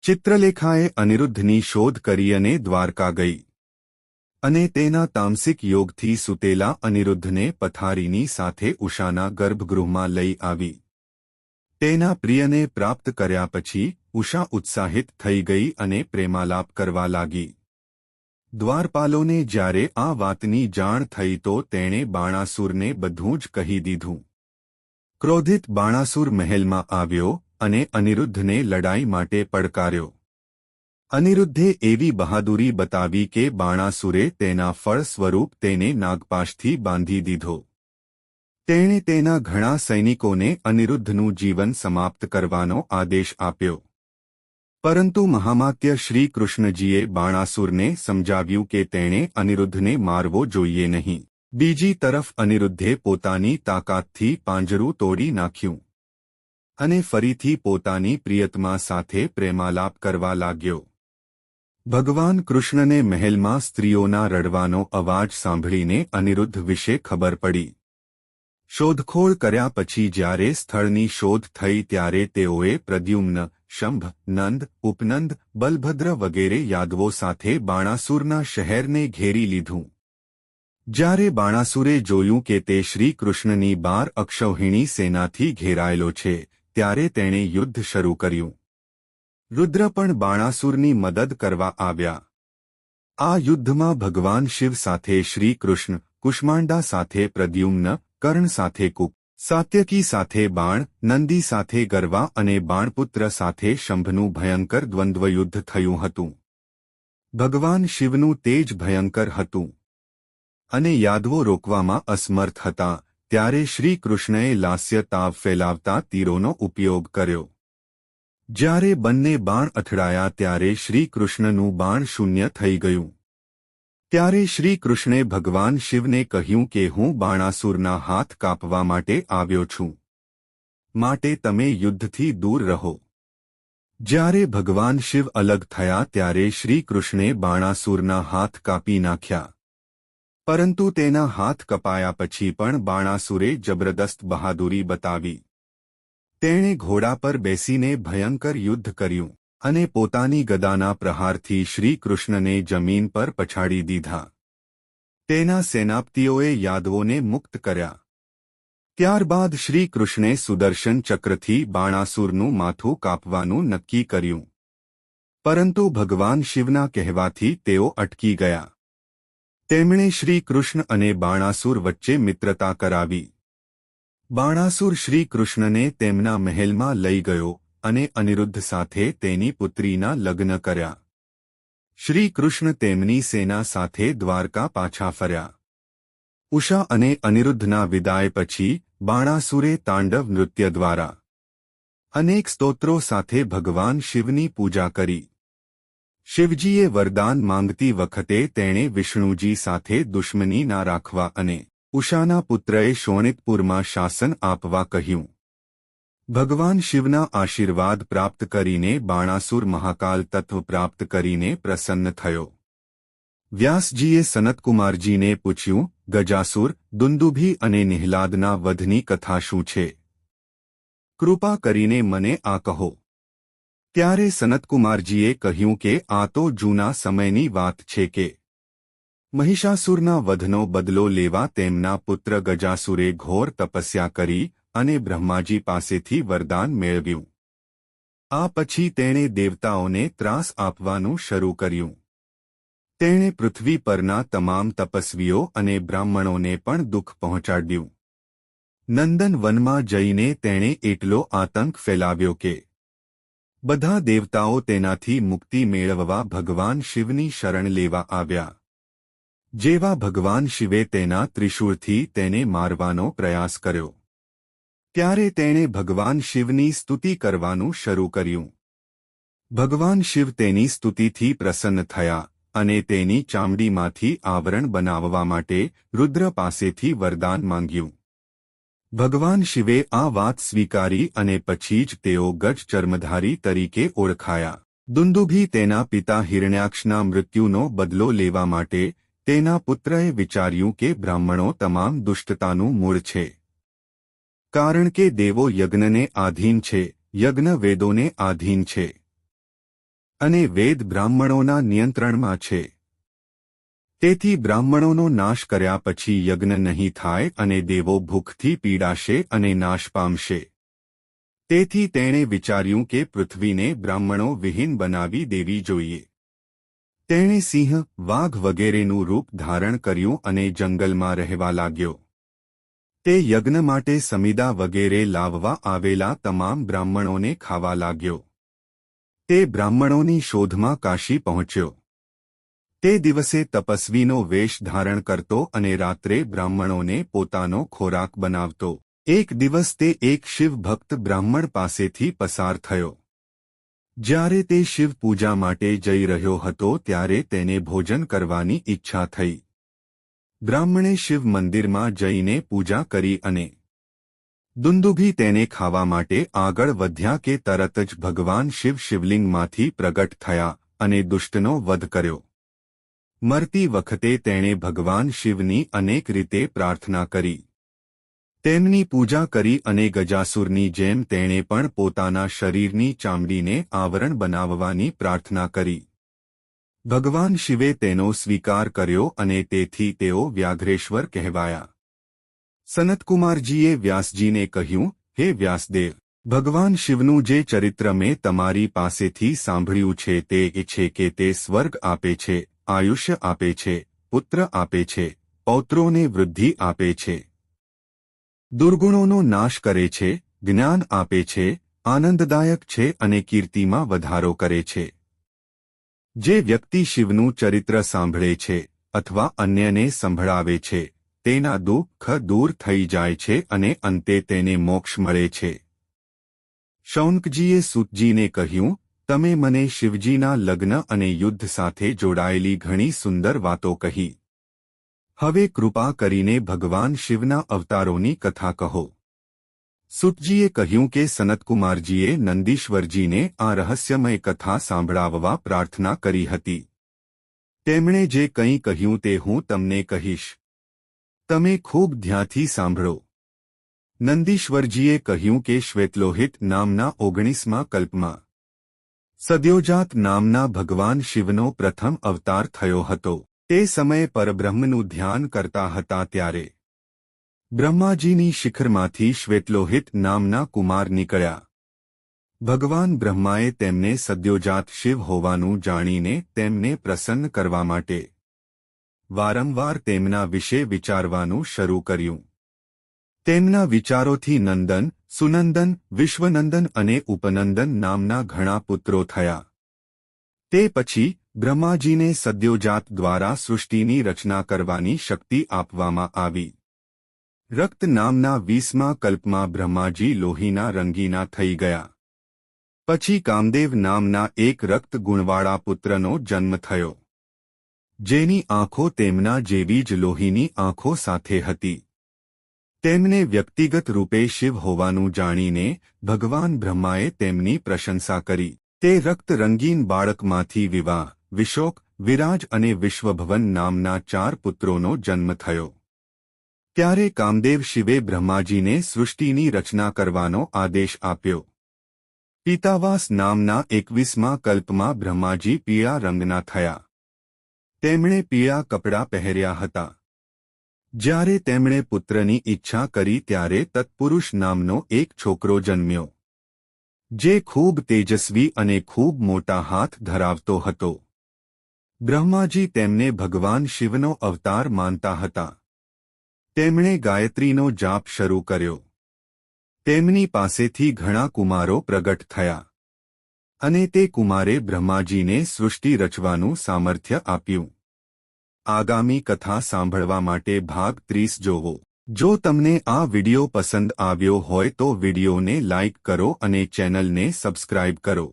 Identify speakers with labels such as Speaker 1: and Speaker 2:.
Speaker 1: ચિત્રલેખાએ અનિરુદ્ધની શોધ કરી અને દ્વારકા ગઈ અને તેના તામસિક યોગથી સૂતેલા અનિરુદ્ધને પથારીની સાથે ઉષાના ગર્ભગૃહમાં લઈ આવી. તેના પ્રિયને પ્રાપ્ત કર્યા પછી ઉષા ઉત્સાહિત થઈ ગઈ અને પ્રેમાલાપ કરવા લાગી. દ્વારપાલોને જ્યારે આ વાતની જાણ થઈ તો તેણે બાણાસુરને બધું જ કહી દીધું. ક્રોધિત બાણાસુર મહેલમાં આવ્યો અને અનિરુદ્ધને લડાઈ માટે પડકાર્યો. અનિરુદ્ધે એવી બહાદુરી બતાવી કે બાણાસુરે તેના ફળ સ્વરૂપ તેને નાગપાશથી બાંધી દીધો. તેણે તેના ઘણા સૈનિકોને અનિરુદ્ધનું જીવન સમાપ્ત કરવાનો આદેશ આપ્યો. પરંતુ મહામાત્ય શ્રી કૃષ્ણજીએ બાણાસુરને સમજાવ્યું કે તેણે અનિરુદ્ધને મારવો જોઈએ નહીં. બીજી તરફ અનિરુદ્ધે પોતાની તાકાતથી પાંજરું તોડી નાખ્યું અને ફરીથી પોતાની પ્રિયતમા સાથે પ્રેમાલાપ કરવા લાગ્યો. ભગવાન કૃષ્ણને મહેલમાં સ્ત્રીઓના રડવાનો અવાજ સાંભળીને અનિરુદ્ધ વિશે ખબર પડી. શોધખોળ કર્યા પછી જ્યારે સ્થળની શોધ થઈ ત્યારે તેઓએ પ્રદ્યુમ્ન, શંભ, નંદ, ઉપનંદ, બલભદ્ર વગેરે યાદવો સાથે બાણાસુરના શહેરને ઘેરી લીધું. જ્યારે બાણાસુરે જોયું કે તે શ્રી કૃષ્ણની 12 અક્ષૌહિણી સેનાથી ઘેરાયેલો છે ત્યારે તેણે યુદ્ધ શરૂ કર્યું. રુદ્ર પણ બાણાસુરની મદદ કરવા આવ્યા. આ યુદ્ધમાં ભગવાન શિવ સાથે શ્રી કૃષ્ણ, કુષ્માંડા સાથે પ્રદ્યુમ્ન, કર્ણ સાથે કુક, સાત્યકી સાથે બાણ, નંદી સાથે ગરવા અને બાણપુત્ર સાથે શંભનું ભયંકર દ્વંદ્વયુદ્ધ થયું હતું. ભગવાન શિવનું તેજ ભયંકર હતું અને યાદવો રોકવામાં અસમર્થ હતા. ત્યારે શ્રી કૃષ્ણએ લાસ્ય તાવ ફેલાવતા તીરોનો ઉપયોગ કર્યો. જ્યારે બંને બાણ અથડાયા ત્યારે શ્રી કૃષ્ણનું બાણ શૂન્ય થઈ ગયું. ત્યારે શ્રી કૃષ્ણે ભગવાન શિવને કહ્યું કે હું બાણાસુરના હાથ કાપવા માટે આવ્યો છું, માટે તમે યુદ્ધથી દૂર રહો. જ્યારે ભગવાન શિવ અલગ થયા ત્યારે શ્રી કૃષ્ણે બાણાસુરના હાથ કાપી નાખ્યા. પરંતુ તેના હાથ કપાયા પછી પણ બાણાસુરે જબરદસ્ત બહાદુરી બતાવી. તેણે ઘોડા પર બેસીને ભયંકર યુદ્ધ કર્યું અને પોતાની ગદાના પ્રહારથી શ્રી કૃષ્ણને જમીન પર પછાડી દીધા. તેના સેનાપતિઓએ યાદવોને મુક્ત કર્યા. ત્યારબાદ શ્રી કૃષ્ણે સુદર્શન ચક્રથી બાણાસુરનું માથું કાપવાનું નક્કી કર્યું. પરંતુ ભગવાન શિવના કહેવાથી તેઓ અટકી ગયા. તેમણે શ્રી કૃષ્ણ અને બાણાસુર વચ્ચે મિત્રતા કરાવી. બાણાસુર શ્રી કૃષ્ણને તેમના મહેલમાં લઈ ગયો અને અનિરુદ્ધ સાથે તેની પુત્રીના લગ્ન કર્યા. શ્રી કૃષ્ણ તેમની સેના સાથે દ્વારકા પાછા ફર્યા. ઉષા અને અનિરુદ્ધના વિદાય પછી બાણાસુરે તાંડવ નૃત્ય દ્વારા અનેક સ્તોત્રો સાથે ભગવાન શિવની પૂજા કરી. શિવજીએ વરદાન માંગતી વખતે તેણે વિષ્ણુજી સાથે દુશ્મની ના રાખવા અને ઉષાના પુત્રએ શોણિતપુરમાં શાસન આપવા કહ્યું. ભગવાન શિવના આશીર્વાદ પ્રાપ્ત કરીને બાણાસુર મહાકાલ તત્વ પ્રાપ્ત કરીને પ્રસન્ન થયો. વ્યાસજીએ સનતકુમારજીને પૂછ્યું, ગજાસુર, દુંદુભી અને નિહલાદના વધની કથા શું છે? કૃપા કરીને મને આ કહો. ત્યારે સનતકુમારજીએ કહ્યું કે આ તો જૂના સમયની વાત છે કે મહિષાસુરના વધનો બદલો લેવા તેમના પુત્ર ગજાસુરે ઘોર તપસ્યા કરી અને બ્રહ્માજી પાસેથી વરદાન મેળવ્યું. આ પછી તેણે દેવતાઓને ત્રાસ આપવાનું શરૂ કર્યું. તેણે પૃથ્વી પરના તમામ તપસ્વીઓ અને બ્રાહ્મણોને પણ દુઃખ પહોંચાડ્યું. નંદન વનમાં જઈને તેણે એટલો આતંક ફેલાવ્યો કે બધા દેવતાઓ તેનાથી મુક્તિ મેળવવા ભગવાન શિવની શરણ લેવા આવ્યા. જેવા ભગવાન શિવે તેના ત્રિશૂળથી તેને મારવાનો પ્રયાસ કર્યો ત્યારે તેણે ભગવાન શિવની સ્તુતિ કરવાનું શરૂ કર્યું. ભગવાન શિવ તેની સ્તુતિથી પ્રસન્ન થયા અને તેની ચામડીમાંથી આવરણ બનાવવા માટે રુદ્ર પાસેથી વરદાન માંગ્યું. ભગવાન શિવે આ વાત સ્વીકારી અને પછી જ તેઓ ગજ ચર્મધારી તરીકે ઓળખાયા. દુંદુભી તેના પિતા હિરણ્યાક્ષના મૃત્યુનો બદલો લેવા માટે તેના પુત્રએ વિચાર્યું કે બ્રાહ્મણો તમામ દુષ્ટતાનું મૂળ છે. કારણ કે દેવો યજ્ઞને આધીન છે, યજ્ઞ વેદોને આધીન છે. અને વેદ બ્રાહ્મણોના નિયંત્રણમાં છે. તેથી બ્રાહ્મણોનો નાશ કર્યા પછી યજ્ઞ નહીં થાય અને દેવો ભૂખથી પીડાશે અને નાશ પામશે. તેથી તેણે વિચાર્યું કે પૃથ્વીને બ્રાહ્મણો વિહીન બનાવી દેવી જોઈએ. તેણે સિંહ, વાઘ વગેરેનું રૂપ ધારણ કર્યું અને જંગલમાં રહેવા લાગ્યો. તે યજ્ઞ માટે સમિદા વગેરે લાવવા આવેલા તમામ બ્રાહ્મણોને ખાવા લાગ્યો. તે બ્રાહ્મણોની શોધમાં કાશી પહોંચ્યો. તે દિવસે તપસ્વીનો વેશ ધારણ કરતો અને રાત્રે બ્રાહ્મણોને પોતાનો ખોરાક બનાવતો. એક દિવસ તે એક શિવ ભક્ત બ્રાહ્મણ પાસેથી પસાર થયો. જ્યારે તે શિવ પૂજા માટે જઈ રહ્યો હતો ત્યારે તેને ભોજન કરવાની ઈચ્છા થઈ. બ્રાહ્મણે શિવ મંદિરમાં જઈને પૂજા કરી અને દુંદુભી તેને ખાવા માટે આગળ વધ્યા કે તરત જ ભગવાન શિવ શિવલિંગમાંથી પ્રગટ થયા અને દુષ્ટનો વધ કર્યો. મરતી વખતે તેણે ભગવાન શિવની અનેક રીતે પ્રાર્થના કરી. તેમની પૂજા કરી અને ગજાસુરની જેમ તેણે પણ પોતાના શરીરની ચામડીને આવરણ બનાવવાની પ્રાર્થના કરી. ભગવાન શિવે તેનો સ્વીકાર કર્યો અને તેથી તેઓ વ્યાઘ્રેશ્વર કહેવાયા. સનતકુમારજીએ વ્યાસજીને કહ્યું, હે વ્યાસદેવ, ભગવાન શિવનું જે ચરિત્ર મેં તમારી પાસેથી સાંભળ્યું છે તે એ છે કે તે સ્વર્ગ આપે છે, આયુષ્ય આપે છે, પુત્ર આપે છે, પૌત્રોને વૃદ્ધિ આપે છે, દુર્ગુણોનો નાશ કરે છે, જ્ઞાન આપે છે, આનંદદાયક છે અને કીર્તિમાં વધારો કરે છે. જે વ્યક્તિ શિવનું ચરિત્ર સાંભળે છે અથવા અન્યને સંભળાવે છે તેના દુઃખ દૂર થઈ જાય છે અને અંતે તેને મોક્ષ મળે છે. શૌનકજીએ સૂતજીને કહ્યું, તમે મને શિવજીના લગ્ન અને યુદ્ધ સાથે જોડાયેલી ઘણી સુંદર વાતો કહી. હવે કૃપા કરીને ભગવાન શિવના અવતારોની કથા કહો. સૂતજીએ કહ્યું કે સનતકુમારજીએ નંદીશ્વરજીને આ રહસ્યમય કથા સાંભળાવવા પ્રાર્થના કરી હતી. તેમણે જે કંઈ કહ્યું તે હું તમને કહીશ. તમે ખૂબ ધ્યાનથી સાંભળો. નંદીશ્વરજીએ કહ્યું કે શ્વેતલોહિત નામના 19મા કલ્પમાં સદ્યોજાત નામના ભગવાન શિવનો પ્રથમ અવતાર થયો હતો. તે સમયે પરબ્રહ્મનું ધ્યાન કરતા હતા ત્યારે બ્રહ્માજીની શિખરમાંથી શ્વેતલોહિત નામના કુમાર નીકળ્યા. ભગવાન બ્રહ્માએ તેમને સદ્યોજાત શિવ હોવાનું જાણીને તેમને પ્રસન્ન કરવા માટે વારંવાર તેમના વિશે વિચારવાનું શરૂ કર્યું. તેમના વિચારોથી નંદન, સુનંદન, વિશ્વનંદન અને ઉપનંદન નામના ઘણા પુત્રો થયા. તે પછી બ્રહ્માજીને સદ્યોજાત દ્વારા સૃષ્ટિની રચના કરવાની શક્તિ આપવામાં આવી. રક્ત નામના 20મા કલ્પમાં બ્રહ્માજી લોહીના રંગીના થઈ ગયા. પછી કામદેવ નામના એક રક્ત ગુણવાળા પુત્રનો જન્મ થયો, જેની આંખો તેમના જેવી જ લોહીની આંખો સાથે હતી. તેમને વ્યક્તિગત રૂપે શિવ હોવાનું જાણીને ભગવાન બ્રહ્માએ તેમની પ્રશંસા કરી. તે રક્ત રંગીન બાળકમાંથી વિવાહ, વિશોક, વિરાજ અને વિશ્વભવન નામના 4 પુત્રોનો જન્મ થયો. ત્યારે કામદેવ શિવે બ્રહ્માજીને સૃષ્ટિની રચના કરવાનો આદેશ આપ્યો. પિતાવાસ નામના 21મા કલ્પમાં બ્રહ્માજી પીળા રંગના થયા. તેમણે પીળા કપડાં પહેર્યા હતા. જ્યારે તેમણે પુત્રની ઈચ્છા કરી ત્યારે તત્પુરુષ નામનો એક છોકરો જન્મ્યો, જે ખૂબ તેજસ્વી અને ખૂબ મોટા હાથ ધરાવતો હતો. બ્રહ્માજી તેમને ભગવાન શિવનો અવતાર માનતા હતા. તેમણે ગાયત્રીનો જાપ શરૂ કર્યો. તેમની પાસેથી ઘણા કુમારો પ્રગટ થયા અને તે કુમારે બ્રહ્માજીને સૃષ્ટિ રચવાનું સામર્થ્ય આપ્યું. આગામી કથા સાંભળવા માટે ભાગ 30 જોવો. જો તમને આ વિડિયો પસંદ આવ્યો હોય તો વિડિયોને લાઇક કરો અને ચેનલને સબસ્ક્રાઇબ કરો.